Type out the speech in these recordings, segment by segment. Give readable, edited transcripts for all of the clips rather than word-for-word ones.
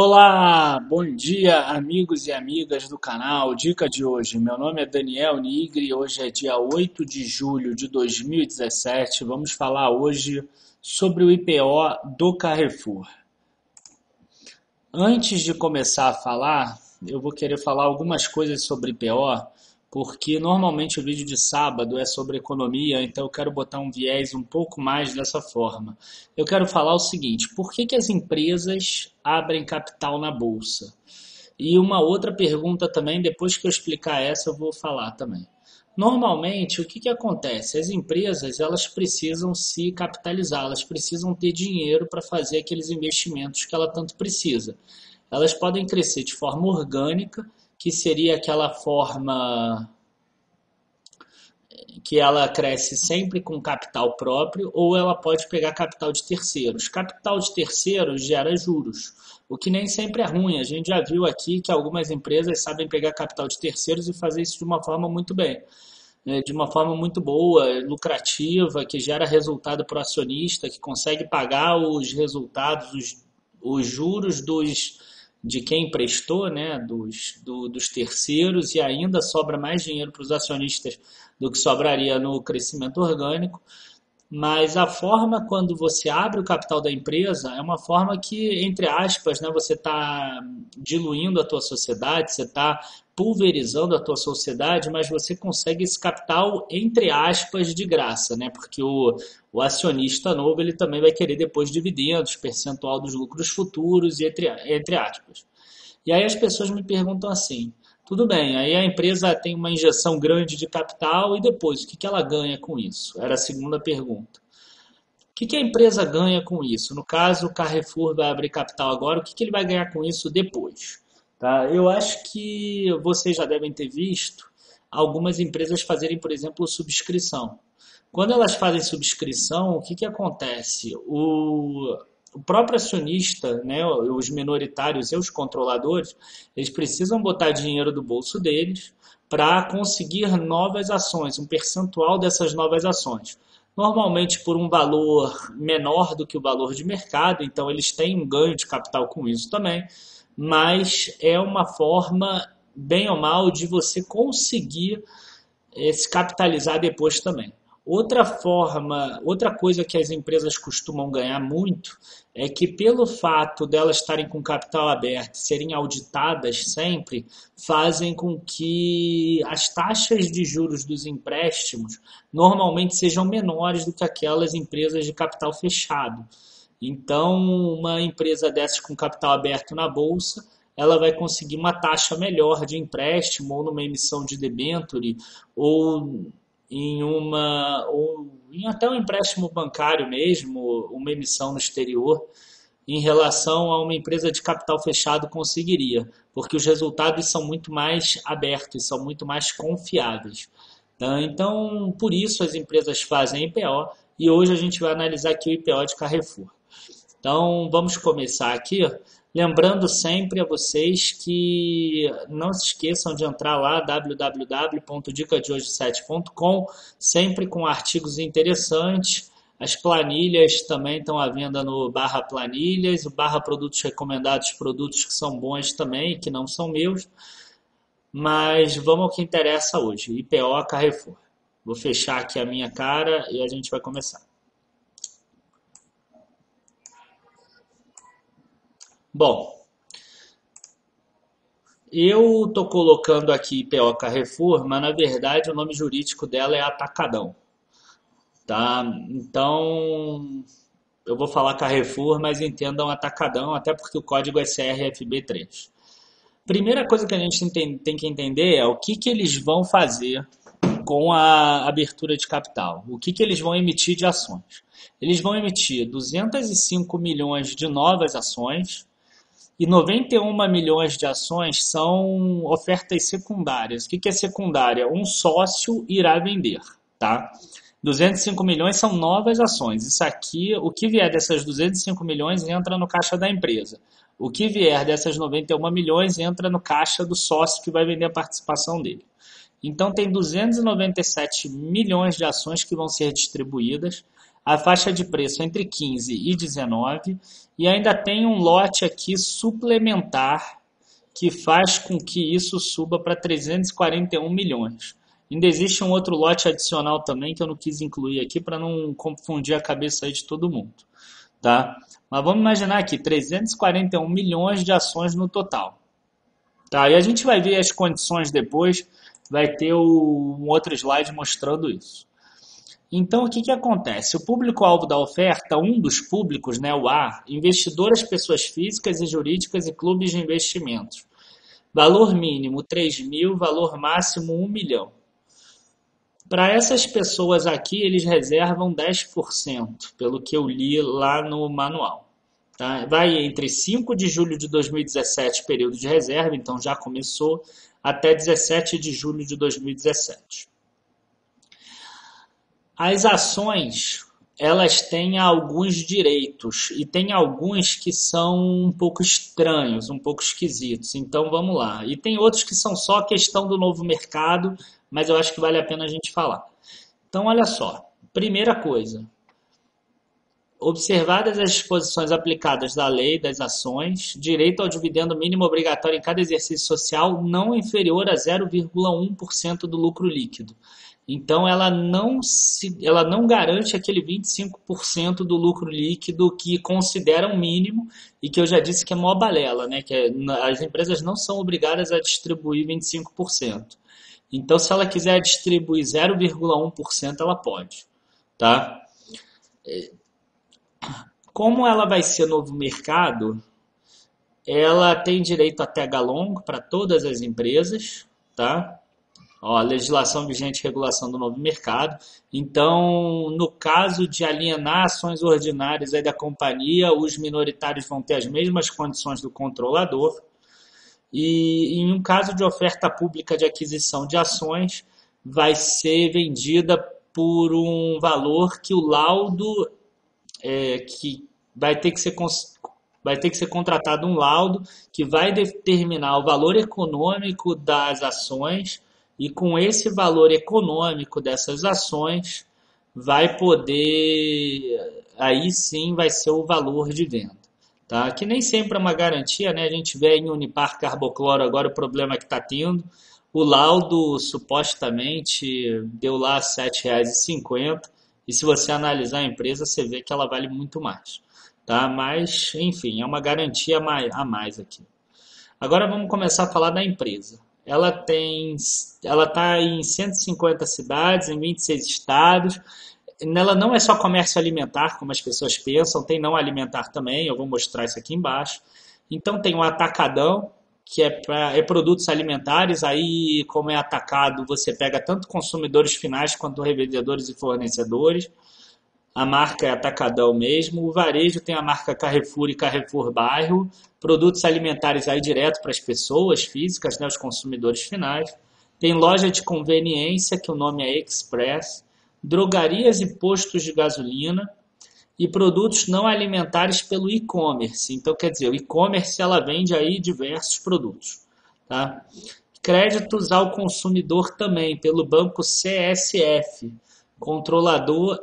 Olá, bom dia, amigos e amigas do canal. Dica de hoje. Meu nome é Daniel Nigri. Hoje é dia 8 de julho de 2017. Vamos falar hoje sobre o IPO do Carrefour. Antes de começar a falar, eu vou querer falar algumas coisas sobre IPO, porque normalmente o vídeo de sábado é sobre economia, então eu quero botar um viés um pouco mais dessa forma. Eu quero falar o seguinte: por que as empresas abrem capital na bolsa? E uma outra pergunta também, depois que eu explicar essa, eu vou falar também. Normalmente, o que acontece? As empresas, elas precisam se capitalizar, elas precisam ter dinheiro para fazer aqueles investimentos que ela tanto precisa. Elas podem crescer de forma orgânica, que seria aquela forma que ela cresce sempre com capital próprio, ou ela pode pegar capital de terceiros. Capital de terceiros gera juros, o que nem sempre é ruim. A gente já viu aqui que algumas empresas sabem pegar capital de terceiros e fazer isso de uma forma muito bem, de uma forma muito boa, lucrativa, que gera resultado para o acionista, que consegue pagar os resultados, os juros de quem emprestou, né, dos terceiros, e ainda sobra mais dinheiro para os acionistas do que sobraria no crescimento orgânico. Mas a forma quando você abre o capital da empresa é uma forma que, entre aspas, né, você está diluindo a tua sociedade, você está pulverizando a tua sociedade, mas você consegue esse capital, entre aspas, de graça, né? Porque o acionista novo ele também vai querer depois dividendos, percentual dos lucros futuros, e entre aspas. E aí as pessoas me perguntam assim: tudo bem, aí a empresa tem uma injeção grande de capital e depois, o que ela ganha com isso? Era a segunda pergunta. O que a empresa ganha com isso? No caso, o Carrefour vai abrir capital agora, o que ele vai ganhar com isso depois? Tá? Eu acho que vocês já devem ter visto algumas empresas fazerem, por exemplo, subscrição. Quando elas fazem subscrição, o que acontece? O próprio acionista, né, os minoritários e os controladores, eles precisam botar dinheiro do bolso deles para conseguir novas ações, um percentual dessas novas ações. Normalmente por um valor menor do que o valor de mercado, então eles têm um ganho de capital com isso também, mas é uma forma, bem ou mal, de você conseguir se capitalizar depois também. Outra forma, outra coisa que as empresas costumam ganhar muito é que, pelo fato delas estarem com capital aberto, serem auditadas sempre, fazem com que as taxas de juros dos empréstimos normalmente sejam menores do que aquelas empresas de capital fechado. Então, uma empresa dessas com capital aberto na bolsa, ela vai conseguir uma taxa melhor de empréstimo, ou numa emissão de debenture, ou ou em até um empréstimo bancário mesmo, uma emissão no exterior, em relação a uma empresa de capital fechado conseguiria, porque os resultados são muito mais abertos, são muito mais confiáveis. Tá? Então, por isso as empresas fazem IPO, e hoje a gente vai analisar aqui o IPO de Carrefour. Então, vamos começar aqui. Lembrando sempre a vocês que não se esqueçam de entrar lá, www.dicadehoje7.com, sempre com artigos interessantes. As planilhas também estão à venda no barra planilhas, o barra produtos recomendados, produtos que são bons também, que não são meus. Mas vamos ao que interessa hoje, IPO Carrefour. Vou fechar aqui a minha cara e a gente vai começar. Bom, eu estou colocando aqui IPO Carrefour, mas na verdade o nome jurídico dela é Atacadão, tá? Então eu vou falar Carrefour, mas entendam Atacadão, até porque o código é CRFB3. Primeira coisa que a gente tem que entender é o que eles vão fazer com a abertura de capital. O que eles vão emitir de ações? Eles vão emitir 205 milhões de novas ações, e 91 milhões de ações são ofertas secundárias. O que é secundária? Um sócio irá vender, tá? 205 milhões são novas ações. Isso aqui, o que vier dessas 205 milhões entra no caixa da empresa. O que vier dessas 91 milhões entra no caixa do sócio que vai vender a participação dele. Então tem 297 milhões de ações que vão ser distribuídas. a faixa de preço entre 15 e 19, e ainda tem um lote aqui suplementar que faz com que isso suba para 341 milhões. Ainda existe um outro lote adicional também que eu não quis incluir aqui para não confundir a cabeça aí de todo mundo, tá? Mas vamos imaginar aqui, 341 milhões de ações no total. Tá? E a gente vai ver as condições depois, vai ter um outro slide mostrando isso. Então, o que acontece? O público-alvo da oferta, um dos públicos, né, o A, investidoras, pessoas físicas e jurídicas e clubes de investimentos. Valor mínimo 3 mil, valor máximo 1 milhão. Para essas pessoas aqui, eles reservam 10%, pelo que eu li lá no manual. Tá? Vai entre 5 de julho de 2017, período de reserva, então já começou, até 17 de julho de 2017. As ações, elas têm alguns direitos e tem alguns que são um pouco estranhos, um pouco esquisitos. Então vamos lá. E tem outros que são só questão do novo mercado, mas eu acho que vale a pena a gente falar. Então olha só. Primeira coisa. Observadas as disposições aplicadas da lei das ações, direito ao dividendo mínimo obrigatório em cada exercício social não inferior a 0,1% do lucro líquido. Então, ela não garante aquele 25% do lucro líquido que considera um mínimo e que eu já disse que é mó balela, né? As empresas não são obrigadas a distribuir 25%. Então, se ela quiser distribuir 0,1%, ela pode, tá? Como ela vai ser novo mercado, ela tem direito a tag along para todas as empresas, tá? Ó, a legislação vigente e regulação do novo mercado. Então, no caso de alienar ações ordinárias aí da companhia, os minoritários vão ter as mesmas condições do controlador. E em um caso de oferta pública de aquisição de ações, vai ser vendida por um valor que o laudo, que vai ter que ser contratado um laudo que vai determinar o valor econômico das ações. E com esse valor econômico dessas ações, vai poder, aí sim vai ser o valor de venda. Tá? Que nem sempre é uma garantia, né? A gente vê em Unipar Carbocloro agora o problema que está tendo. O laudo supostamente deu lá R$ 7,50 e se você analisar a empresa, você vê que ela vale muito mais. Tá? Mas, enfim, é uma garantia a mais aqui. Agora vamos começar a falar da empresa. Ela está em 150 cidades, em 26 estados. Nela não é só comércio alimentar, como as pessoas pensam, tem não alimentar também, eu vou mostrar isso aqui embaixo. Então tem o atacadão, que é produtos alimentares, aí como é atacado, você pega tanto consumidores finais quanto revendedores e fornecedores. A marca é Atacadão mesmo. O varejo tem a marca Carrefour e Carrefour Bairro. Produtos alimentares aí direto para as pessoas físicas, né, os consumidores finais. Tem loja de conveniência, que o nome é Express. Drogarias e postos de gasolina. E produtos não alimentares pelo e-commerce. Então, quer dizer, o e-commerce ela vende aí diversos produtos. Tá? Créditos ao consumidor também, pelo banco CSF. Controlador,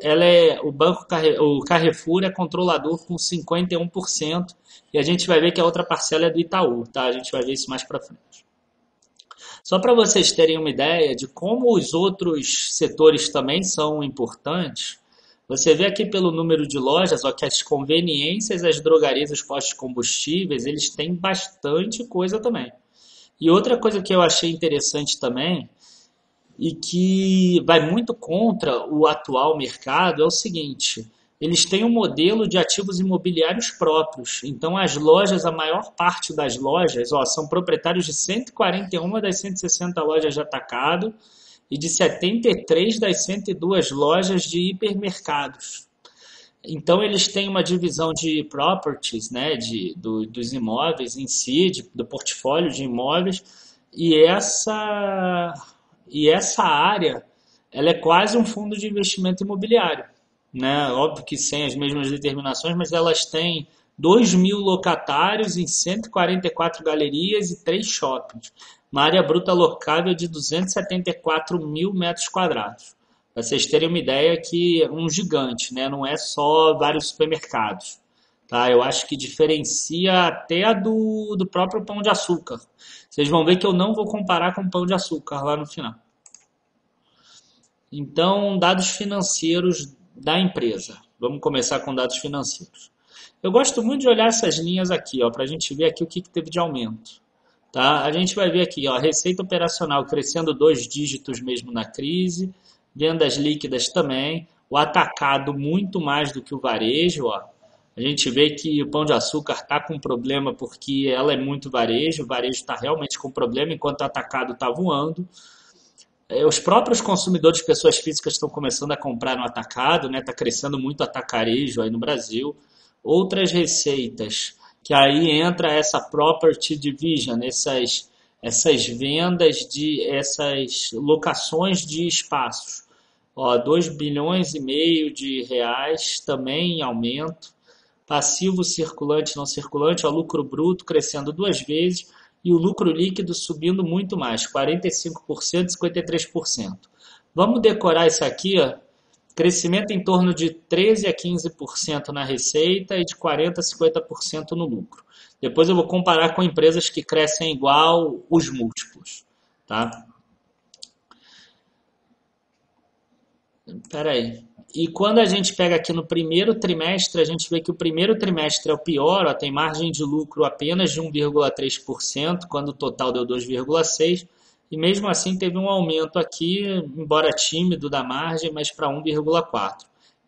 o Carrefour é controlador com 51% e a gente vai ver que a outra parcela é do Itaú, tá? A gente vai ver isso mais para frente. Só para vocês terem uma ideia de como os outros setores também são importantes, você vê aqui pelo número de lojas, ó, que as conveniências, as drogarias, os postos de combustíveis, eles têm bastante coisa também. E outra coisa que eu achei interessante também e que vai muito contra o atual mercado é o seguinte: eles têm um modelo de ativos imobiliários próprios. Então as lojas, a maior parte das lojas, ó, são proprietários de 141 das 160 lojas de atacado e de 73 das 102 lojas de hipermercados. Então eles têm uma divisão de properties, né, dos imóveis em si, do portfólio de imóveis, e essa área, ela é quase um fundo de investimento imobiliário, né? Óbvio que sem as mesmas determinações, mas elas têm 2.000 locatários em 144 galerias e 3 shoppings. Uma área bruta locável de 274 mil metros quadrados. Para vocês terem uma ideia que é um gigante, né? Não é só vários supermercados. Tá? Eu acho que diferencia até do próprio Pão de Açúcar. Vocês vão ver que eu não vou comparar com o Pão de Açúcar lá no final. Então, dados financeiros da empresa. Vamos começar com dados financeiros. Eu gosto muito de olhar essas linhas aqui, ó, para a gente ver aqui o que teve de aumento. Tá? A gente vai ver aqui, ó, receita operacional crescendo 2 dígitos mesmo na crise, vendas líquidas também, o atacado muito mais do que o varejo. Ó. A gente vê que o Pão de Açúcar está com problema porque ela é muito varejo, o varejo está realmente com problema, enquanto o atacado está voando. Os próprios consumidores, pessoas físicas, estão começando a comprar no atacado, né? Está crescendo muito o atacarejo aí no Brasil. Outras receitas, que aí entra essa property division, essas vendas essas locações de espaços. Ó, 2,5 bilhões de reais também em aumento. Passivo circulante, não circulante, ó, lucro bruto crescendo 2 vezes e o lucro líquido subindo muito mais, 45% e 53%. Vamos decorar isso aqui, ó. Crescimento em torno de 13 a 15% na receita e de 40 a 50% no lucro. Depois eu vou comparar com empresas que crescem igual os múltiplos. Tá? Espera aí. E quando a gente pega aqui no primeiro trimestre, a gente vê que o primeiro trimestre é o pior, ó, tem margem de lucro apenas de 1,3%, quando o total deu 2,6%, e mesmo assim teve um aumento aqui, embora tímido da margem, mas para 1,4%. A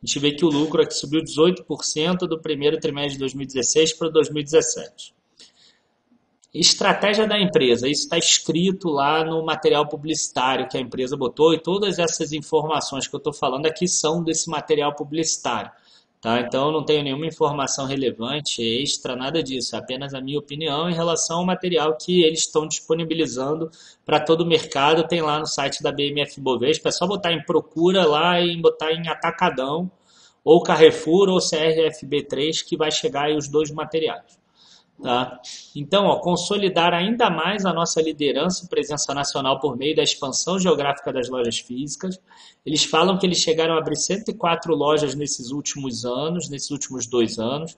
gente vê que o lucro aqui subiu 18% do primeiro trimestre de 2016 para 2017. Estratégia da empresa, isso está escrito lá no material publicitário que a empresa botou e todas essas informações que eu estou falando aqui são desse material publicitário. Tá? Então eu não tenho nenhuma informação relevante, extra, nada disso, é apenas a minha opinião em relação ao material que eles estão disponibilizando para todo o mercado, tem lá no site da BMF Bovespa, é só botar em procura lá e botar em Atacadão, ou Carrefour ou CRFB3 que vai chegar aí os dois materiais. Tá? Então, ó, consolidar ainda mais a nossa liderança e presença nacional por meio da expansão geográfica das lojas físicas. Eles falam que eles chegaram a abrir 104 lojas nesses últimos anos, nesses últimos 2 anos,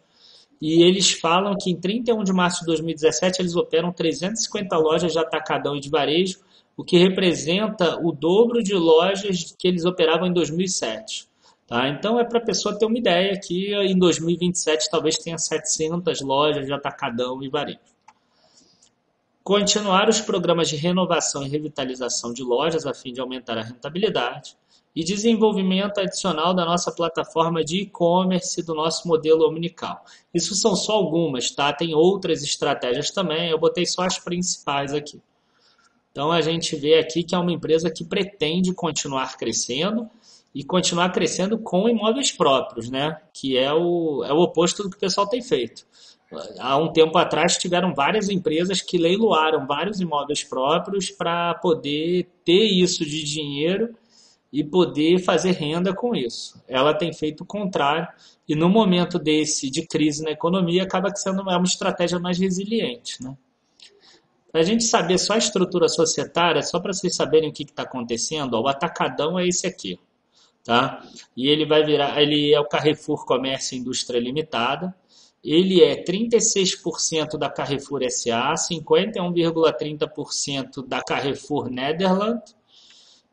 e eles falam que em 31 de março de 2017 eles operam 350 lojas de atacadão e de varejo, o que representa o dobro de lojas que eles operavam em 2007. Tá? Então é para a pessoa ter uma ideia que em 2027 talvez tenha 700 lojas de atacadão e varejo. Continuar os programas de renovação e revitalização de lojas a fim de aumentar a rentabilidade e desenvolvimento adicional da nossa plataforma de e-commerce do nosso modelo omnical. Isso são só algumas, tá? Tem outras estratégias também, eu botei só as principais aqui. Então a gente vê aqui que é uma empresa que pretende continuar crescendo e continuar crescendo com imóveis próprios, né? Que é o oposto do que o pessoal tem feito. Há um tempo atrás tiveram várias empresas que leiloaram vários imóveis próprios para poder ter isso de dinheiro e poder fazer renda com isso. Ela tem feito o contrário e no momento desse de crise na economia acaba sendo uma estratégia mais resiliente, né? Para a gente saber só a estrutura societária, só para vocês saberem o que está acontecendo, ó, o atacadão é esse aqui. Tá? E ele vai virar, ele é o Carrefour Comércio e Indústria Limitada, ele é 36% da Carrefour SA, 51,30% da Carrefour Nederland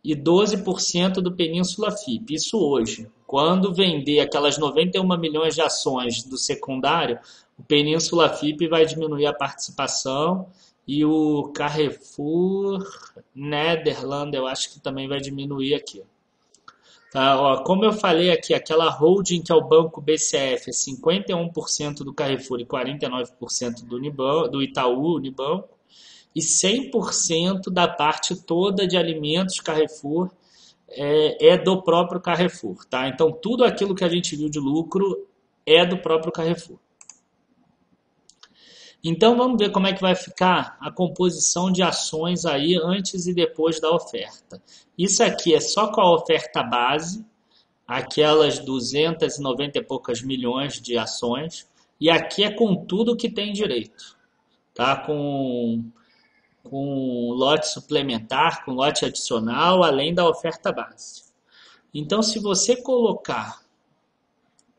e 12% do Península FIP. Isso hoje. Quando vender aquelas 91 milhões de ações do secundário, o Península FIP vai diminuir a participação e o Carrefour Nederland eu acho que também vai diminuir aqui. Tá, ó, como eu falei aqui, aquela holding que é o Banco BCF é 51% do Carrefour e 49% do Itaú Unibanco e 100% da parte toda de alimentos Carrefour é do próprio Carrefour. Tá? Então tudo aquilo que a gente viu de lucro é do próprio Carrefour. Então vamos ver como é que vai ficar a composição de ações aí antes e depois da oferta. Isso aqui é só com a oferta base, aquelas 290 e poucas milhões de ações, e aqui é com tudo que tem direito, tá? Com lote suplementar, com lote adicional, além da oferta base. Então, se você colocar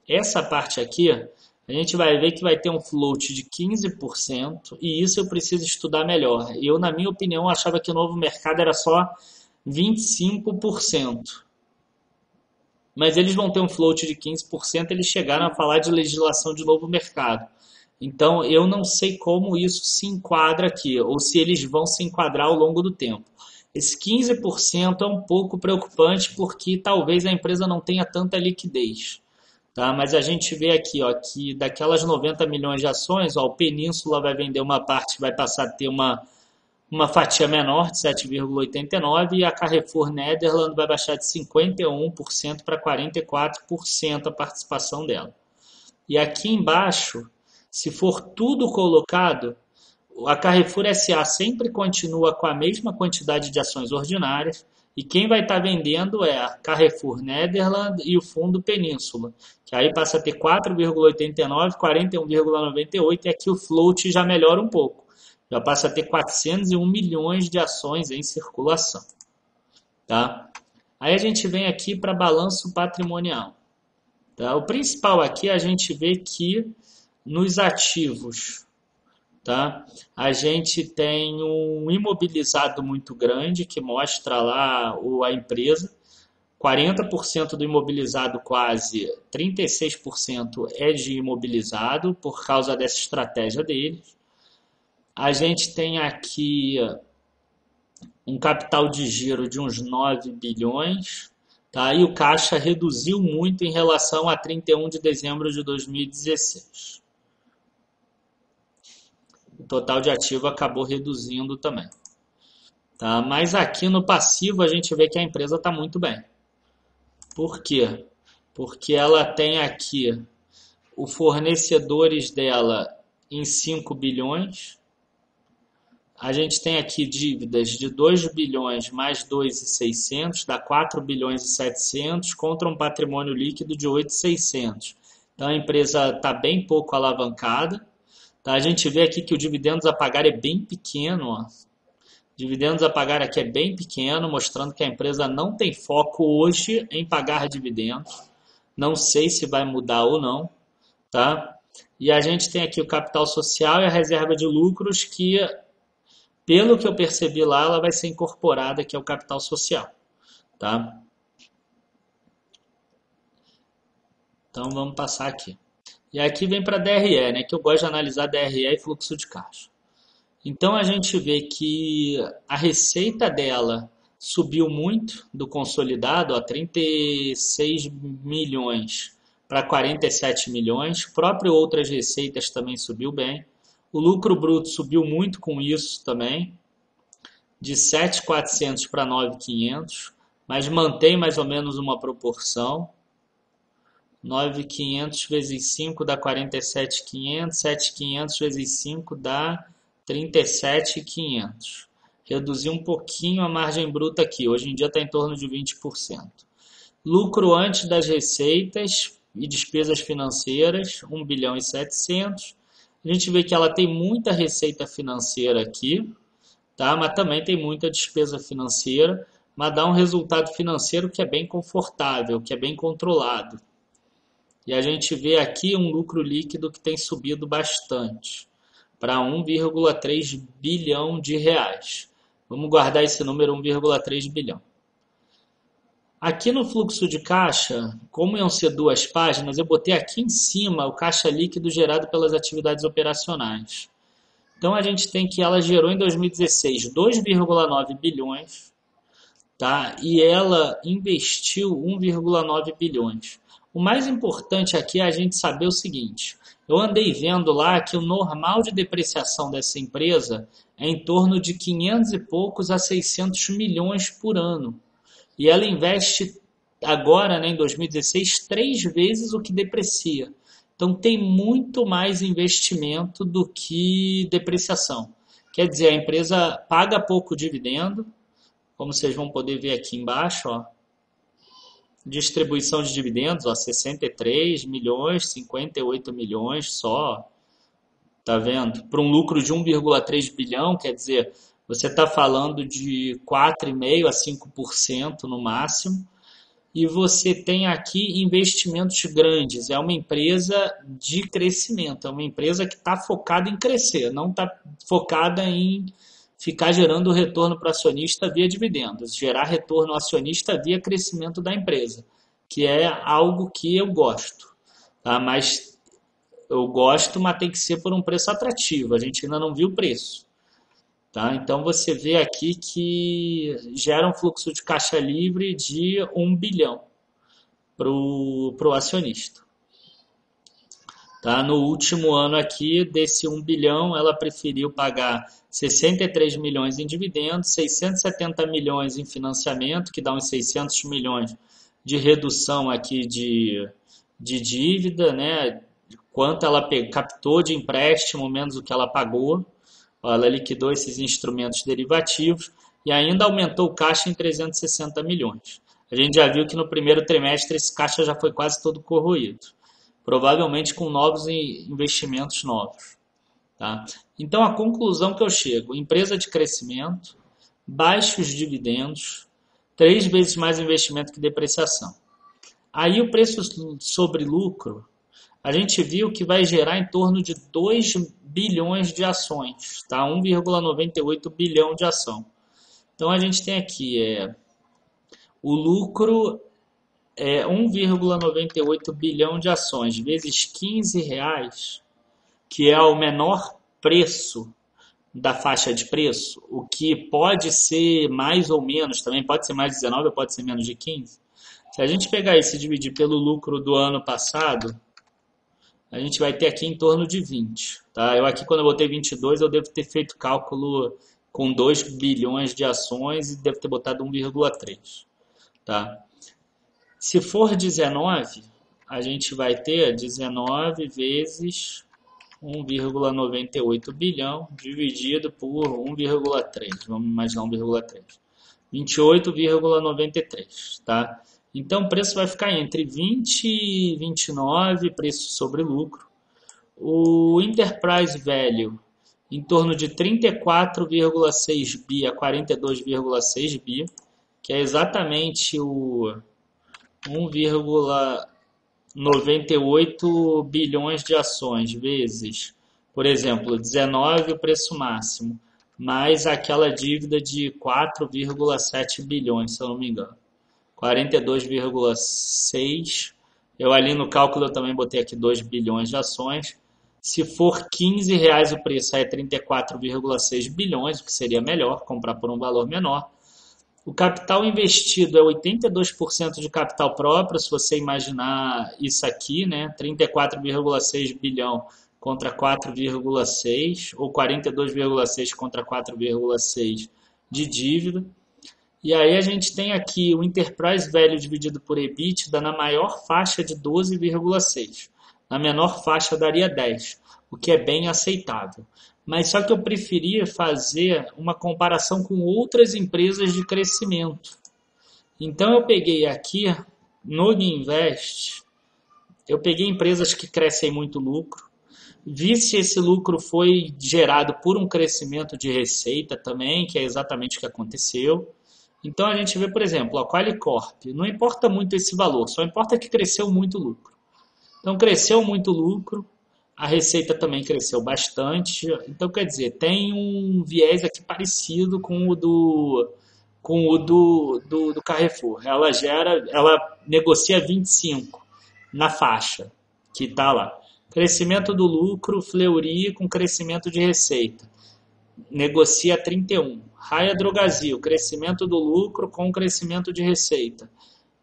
essa parte aqui, a gente vai ver que vai ter um float de 15% e isso eu preciso estudar melhor. Eu, na minha opinião, achava que o novo mercado era só 25%. Mas eles vão ter um float de 15%, eles chegaram a falar de legislação de novo mercado. Então, eu não sei como isso se enquadra aqui, ou se eles vão se enquadrar ao longo do tempo. Esse 15% é um pouco preocupante porque talvez a empresa não tenha tanta liquidez. Tá? Mas a gente vê aqui ó, que daquelas 90 milhões de ações, ó, o Península vai vender uma parte, vai passar a ter uma fatia menor de 7,89% e a Carrefour Nederland vai baixar de 51% para 44% a participação dela. E aqui embaixo, se for tudo colocado, a Carrefour SA sempre continua com a mesma quantidade de ações ordinárias e quem vai estar vendendo é a Carrefour Nederland e o Fundo Península, que aí passa a ter 4,89%, 41,98% e aqui o float já melhora um pouco. Já passa a ter 401 milhões de ações em circulação. Tá? Aí a gente vem aqui para balanço patrimonial. Tá? O principal aqui a gente vê que nos ativos, tá? A gente tem um imobilizado muito grande que mostra lá a empresa. 40% do imobilizado, quase 36% é de imobilizado por causa dessa estratégia deles. A gente tem aqui um capital de giro de uns 9 bilhões, tá? E o caixa reduziu muito em relação a 31 de dezembro de 2016. O total de ativo acabou reduzindo também. Tá? Mas aqui no passivo a gente vê que a empresa está muito bem. Por quê? Porque ela tem aqui os fornecedores dela em 5 bilhões. A gente tem aqui dívidas de 2 bilhões mais 2.600, dá 4 bilhões e 700 contra um patrimônio líquido de 8.600. Então a empresa está bem pouco alavancada. Tá? A gente vê aqui que o dividendos a pagar é bem pequeno. Ó. Dividendos a pagar aqui é bem pequeno, mostrando que a empresa não tem foco hoje em pagar dividendos. Não sei se vai mudar ou não. Tá? E a gente tem aqui o capital social e a reserva de lucros que, pelo que eu percebi lá, ela vai ser incorporada aqui ao capital social. Tá? Então vamos passar aqui. E aqui vem para a DRE, né, que eu gosto de analisar DRE e fluxo de caixa. Então a gente vê que a receita dela subiu muito do consolidado, ó, 36 milhões para 47 milhões. Próprio outras receitas também subiu bem. O lucro bruto subiu muito com isso também, de 7.400 para 9.500, mas mantém mais ou menos uma proporção. 9.500 vezes 5 dá 47.500, 7.500 vezes 5 dá 37.500. Reduziu um pouquinho a margem bruta aqui, hoje em dia está em torno de 20%. Lucro antes das receitas e despesas financeiras, 1 bilhão e 700. A gente vê que ela tem muita receita financeira aqui, tá? Mas também tem muita despesa financeira, mas dá um resultado financeiro que é bem confortável, que é bem controlado. E a gente vê aqui um lucro líquido que tem subido bastante, para 1,3 bilhão de reais. Vamos guardar esse número, 1,3 bilhão. Aqui no fluxo de caixa, como iam ser 2 páginas, eu botei aqui em cima o caixa líquido gerado pelas atividades operacionais. Então a gente tem que ela gerou em 2016 2,9 bilhões, tá? E ela investiu 1,9 bilhões. O mais importante aqui é a gente saber o seguinte, eu andei vendo lá que o normal de depreciação dessa empresa é em torno de 500 e poucos a 600 milhões por ano. E ela investe agora, né, em 2016, 3 vezes o que deprecia. Então tem muito mais investimento do que depreciação. Quer dizer, a empresa paga pouco dividendo, como vocês vão poder ver aqui embaixo, ó. Distribuição de dividendos, ó, 63 milhões, 58 milhões só. Tá vendo? Para um lucro de 1,3 bilhão, quer dizer, você está falando de 4,5% a 5% no máximo. e você tem aqui investimentos grandes. É uma empresa de crescimento, é uma empresa que está focada em crescer, não está focada em ficar gerando retorno para o acionista via dividendos, gerar retorno ao acionista via crescimento da empresa, que é algo que eu gosto. Tá? Mas eu gosto, mas tem que ser por um preço atrativo. A gente ainda não viu o preço. Tá? Então você vê aqui que gera um fluxo de caixa livre de 1 bilhão para o acionista. Tá? No último ano aqui, desse 1 bilhão, ela preferiu pagar 63 milhões em dividendos, 670 milhões em financiamento, que dá uns 600 milhões de redução aqui de dívida, né? Quanto ela captou de empréstimo, menos o que ela pagou. Ela liquidou esses instrumentos derivativos e ainda aumentou o caixa em 360 milhões. A gente já viu que no primeiro trimestre esse caixa já foi quase todo corroído, provavelmente com novos investimentos novos. Tá? Então a conclusão que eu chego, empresa de crescimento, baixos dividendos, 3 vezes mais investimento que depreciação. Aí o preço sobre lucro, a gente viu que vai gerar em torno de 2 bilhões de ações, tá? 1,98 bilhão de ação. Então a gente tem aqui o lucro é 1,98 bilhão de ações vezes R$ 15, que é o menor preço da faixa de preço, o que pode ser mais ou menos, também pode ser mais de 19 ou pode ser menos de 15. Se a gente pegar isso e dividir pelo lucro do ano passado, a gente vai ter aqui em torno de 20. Tá? Eu aqui, quando eu botei 22, eu devo ter feito cálculo com 2 bilhões de ações e devo ter botado 1,3. Tá? Se for 19, a gente vai ter 19 vezes 1,98 bilhão dividido por 1,3. Vamos imaginar 1,3. 28,93. Tá? Então o preço vai ficar entre 20 e 29, preço sobre lucro. O Enterprise Value em torno de 34,6 bi a 42,6 bi, que é exatamente o 1,98 bilhões de ações vezes, por exemplo, 19 o preço máximo, mais aquela dívida de 4,7 bilhões, se eu não me engano. 42,6. Eu ali no cálculo eu também botei aqui 2 bilhões de ações. Se for R$15 o preço, aí é 34,6 bilhões, o que seria melhor, comprar por um valor menor. O capital investido é 82% de capital próprio, se você imaginar isso aqui, né? 34,6 bilhão contra 4,6, ou 42,6 contra 4,6 de dívida. E aí a gente tem aqui o Enterprise Value dividido por EBITDA na maior faixa de 12,6. Na menor faixa daria 10, o que é bem aceitável. Mas só que eu preferia fazer uma comparação com outras empresas de crescimento. Então eu peguei aqui no Invest, eu peguei empresas que crescem muito lucro, vi se esse lucro foi gerado por um crescimento de receita também, que é exatamente o que aconteceu. Então a gente vê, por exemplo, a Qualicorp, não importa muito esse valor, só importa que cresceu muito lucro. Então cresceu muito lucro, a receita também cresceu bastante, então quer dizer, tem um viés aqui parecido com o do Carrefour. Ela negocia 25 na faixa que está lá. Crescimento do lucro, Fleury com crescimento de receita. Negocia 31. Raia Drogasil, crescimento do lucro com crescimento de receita.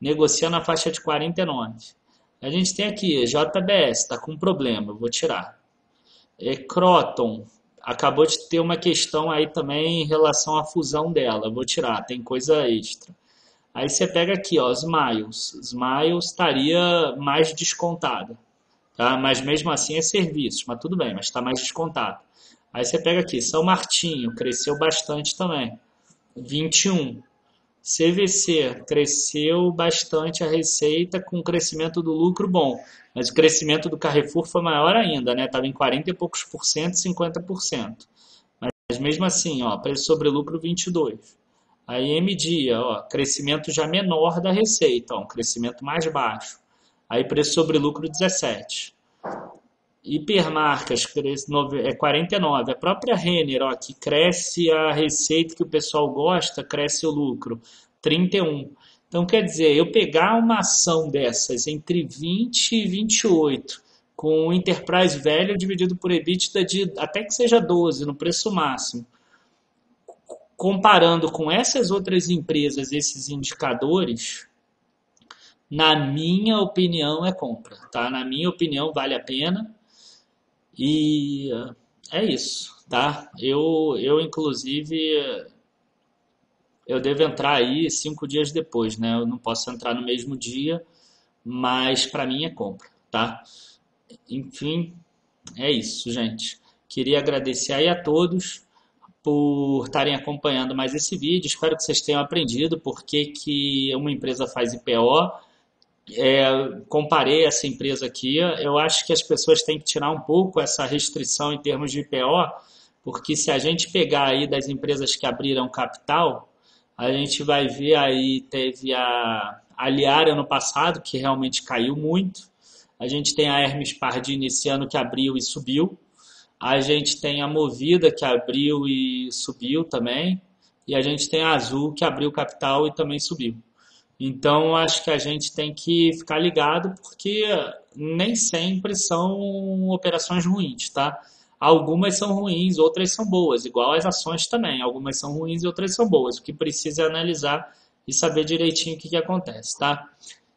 Negocia na faixa de 49. A gente tem aqui, JBS, está com problema, eu vou tirar. Croton, acabou de ter uma questão aí também em relação à fusão dela, vou tirar, tem coisa extra. Aí você pega aqui, ó, Smiles estaria mais descontada, tá? Mas mesmo assim é serviço, mas tudo bem, mas está mais descontado. Aí você pega aqui, São Martinho, cresceu bastante também, 21. CVC cresceu bastante a receita com o crescimento do lucro bom, mas o crescimento do Carrefour foi maior ainda, né? Estava em 40 e poucos por cento, 50%. Mas mesmo assim, ó, preço sobre lucro 22. Aí MDIA, ó, crescimento já menor da receita, ó, um crescimento mais baixo. Aí preço sobre lucro 17. Hipermarcas é 49. A própria Renner, ó, que cresce a receita que o pessoal gosta, cresce o lucro, 31. Então, quer dizer, eu pegar uma ação dessas entre 20 e 28, com o Enterprise Value dividido por EBITDA de até que seja 12 no preço máximo, comparando com essas outras empresas, esses indicadores, na minha opinião é compra, tá? Na minha opinião vale a pena. E é isso, tá? Eu inclusive, eu devo entrar aí 5 dias depois, né? Eu não posso entrar no mesmo dia, mas para mim é compra, tá? Enfim, é isso, gente. Queria agradecer aí a todos por estarem acompanhando mais esse vídeo. Espero que vocês tenham aprendido por que uma empresa faz IPO. Comparei essa empresa aqui. Eu acho que as pessoas têm que tirar um pouco essa restrição em termos de IPO, porque se a gente pegar aí das empresas que abriram capital, a gente vai ver aí, teve a Aliar ano passado, que realmente caiu muito. A gente tem a Hermes Pardini esse ano que abriu e subiu. A gente tem a Movida que abriu e subiu também. E a gente tem a Azul que abriu capital e também subiu. Então, acho que a gente tem que ficar ligado porque nem sempre são operações ruins, tá? Algumas são ruins, outras são boas, igual as ações também. Algumas são ruins e outras são boas. O que precisa é analisar e saber direitinho o que acontece, tá?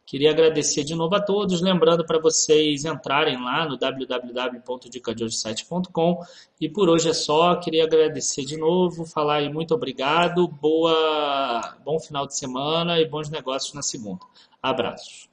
Queria agradecer de novo a todos, lembrando para vocês entrarem lá no www.dicadehoje7.com e por hoje é só, queria agradecer de novo, falar aí muito obrigado, bom final de semana e bons negócios na segunda. Abraços.